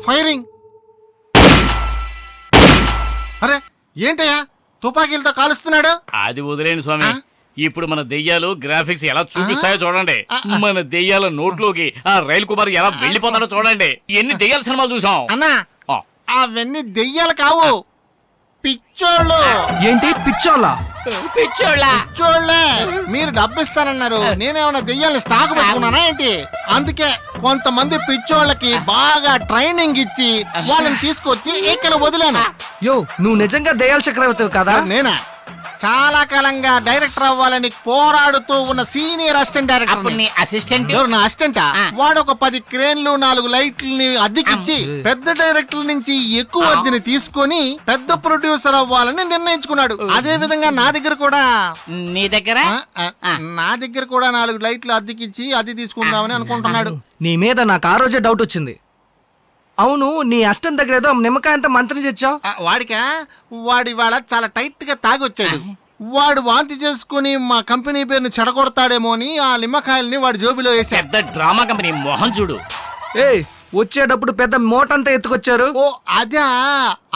Firing. అరే ఏంటయ్యా తుపాకీలతో కాలుస్తున్నాడు? అది వదిలేండి స్వామి. ఇప్పుడు మన దెయ్యాలు గ్రాఫిక్స్ ఎలా చూపిస్తాయో చూడండి. మన దెయ్యాల నోట్లోకి ఆ రైలు కుమార్ ఎలా వెళ్లిపోతాడో చూడండి. ఎన్ని దెయ్యాల సినిమాలు చూసాం అన్నా. అవన్నీ దెయ్యాలు కావు, పిచ్చోళ్ళు. ఏంటి పిచ్చోళ్ళ? పిచ్చోళ్ళే. మీరు డబ్బు ఇస్తానన్నారు, నేనేమన్నా దెయ్యాలని స్టాక్ పెట్టుకున్నానా ఏంటి? అందుకే కొంతమంది పిచ్చోళ్ళకి బాగా ట్రైనింగ్ ఇచ్చి వాళ్ళని తీసుకొచ్చి ఇక్కడ వదిలాను. యో నువ్వు నిజంగా దయాల చక్రవర్తి కదా? నేనా? చాలా కాలంగా డైరెక్టర్ అవ్వాలని పోరాడుతూ ఉన్న సీనియర్ అసిస్టెంట్ డైరెక్టర్. అసిస్టెంట్ నా అసిస్టెంట్. వాడు ఒక 10 క్రేన్లు 4 లైట్లని అద్దెకిచ్చి పెద్ద డైరెక్టర్ నుంచి ఎక్కువ అద్దెని తీసుకొని పెద్ద ప్రొడ్యూసర్ అవ్వాలని నిర్ణయించుకున్నాడు. అదే విధంగా నా దగ్గర కూడా నా దగ్గర కూడా 4 లైట్లు అద్దెకిచ్చి అద్దె తీసుకుందామని అనుకుంటున్నాడు. నీ మీద నాకు ఆ రోజే డౌట్ వచ్చింది. అవును, నీ అష్టం దగ్గర ఏదో నిమ్మకాయ అంతా మంత్రం తెచ్చావు. వాడి వాళ్ళ చాలా టైట్ గా తాగొచ్చాడు. వాడు వాంతి చేసుకుని మా కంపెనీ పేరుని చెడగొడతాడేమో అని ఆ నిమ్మకాయల్ని వాడి జోబిలో వేశాడు. పెద్ద డ్రామా కంపెనీ మోహన్ చూడు. వచ్చేటప్పుడు పెద్ద మూట అంతా ఎత్తుకొచ్చారు. ఓ అదే,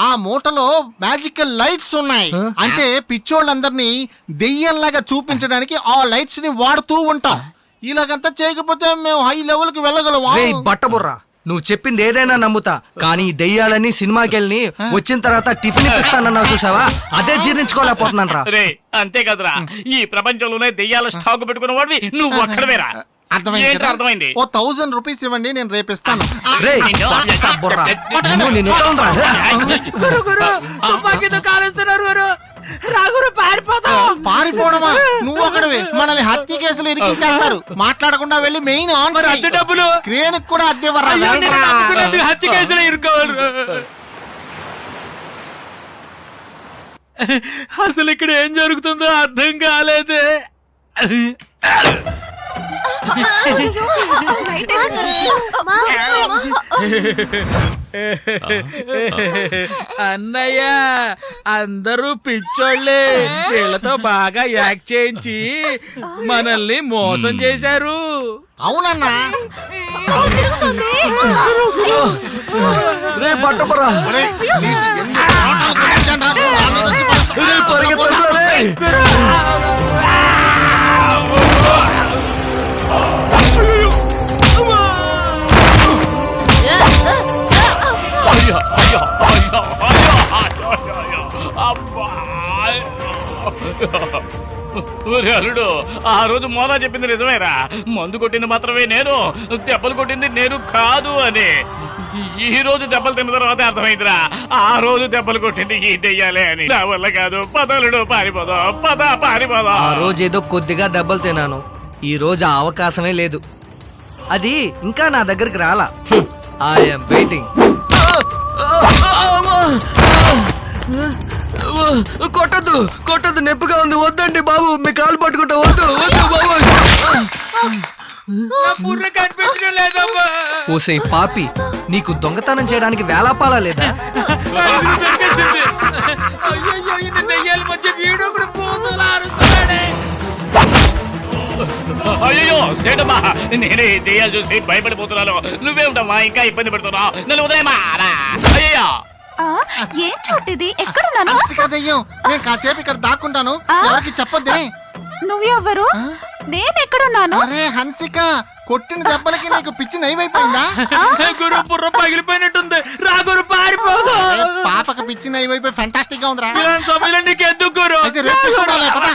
ఆ మూటలో మ్యాజికల్ లైట్స్ ఉన్నాయి. అంటే పిచ్చోళ్ళందరినీ దెయ్యంలాగా చూపించడానికి ఆ లైట్స్ ని వాడుతూ ఉంటాం. ఇలాగంతా చేయకపోతే మేము హై లెవెల్ కి వెళ్ళగలవా? బట్టబుర్రా, నువ్వు చెప్పింది ఏదైనా నమ్ముతా, కానీ దెయ్యాలని సినిమాకెళ్ళి వచ్చిన తర్వాత టిఫిన్ ఇప్పిస్తానన్నావు చూసావా, అదే జీర్ణించుకోలేకపోతున్నాను రా. అంతే కదరా, ఈ ప్రపంచంలోనే దెయ్యాల స్టాక్ పెట్టుకున్న వాడివి నువ్వు ఒక్కడవేరా. అర్థమైంది. ఓ 1000 రూపీస్ ఇవ్వండి, నేను రేపిస్తాను. పారిపోవడమా? నువ్వు ఒకటివి. మనల్ని హత్య కేసులు ఇరికించేస్తారు. మాట్లాడకుండా వెళ్ళి మెయిన్ ఆన్ డబ్బులు క్రేన్ కూడా అద్దెవరా? హత్య కేసులు ఇరుకోవాలి. అసలు ఇక్కడ ఏం జరుగుతుందో అర్థం కాలేదే. అన్నయ్య, అందరూ పిచ్చోళ్ళే. వీళ్ళతో బాగా యాక్ట్ చేయించి మనల్ని మోసం చేశారు. అవునన్నా. రే బట్టబుర్రా, అల్లుడు, ఆ రోజు మోనా చెప్పింది నిజమేరా. మందు కొట్టింది మాత్రమే నేను, దెబ్బలు కొట్టింది నేను కాదు అని. ఈ రోజు దెబ్బలు తిన్న తర్వాత అర్థమైందిరా, ఆ రోజు దెబ్బలు కొట్టింది ఈ దెయ్యాలే అని. నా వల్ల కాదు, పదలుడు పారిపోదాం, పారిపోదాం. ఆ రోజు ఏదో కొద్దిగా దెబ్బలు తిన్నాను, ఈ రోజు ఆ అవకాశమే లేదు. అది ఇంకా నా దగ్గరికి రాలా. I'm waiting. కొట్టద్దు, నొప్పిగా ఉంది. వద్దండి బాబు, మీ కాలు పట్టుకుంటా. వద్దు బాబు. ఓసే పాపి, నీకు దొంగతనం చేయడానికి వేలాపాలా లేదా? అయ్యో సేటమ్మా, నేనే దెయ్యాలు చూసి భయపడిపోతున్నాను. నువ్వేమిటమ్మా ఇంకా ఇబ్బంది పెడుతున్నావు? నన్ను వదిలేమా. అయ్యో ఏం చోటిది? ఎక్కడున్నాను? దెయ్యం. నేను కాసేపు ఇక్కడ దాక్కుంటాను, ఎవరికి చెప్పొద్దే. నువ్వెవరు? నేను ఎక్కడున్నాను? అరే హన్సిక, కొట్టిన దెబ్బలకి నీకు పిచ్చి నైవైపోయిందా? గురు బుర్ర పగిలిపోయినట్టుంది. రా గురు, పారిపోదు. పాపకి పిచ్చి నైవైపోయి ఫెంటాస్టిక్ గా ఉందిరా. ఇలాంటి సమయంలో నీకు ఎందుకు గురు? అయితే రేపు చూడాలి, పద.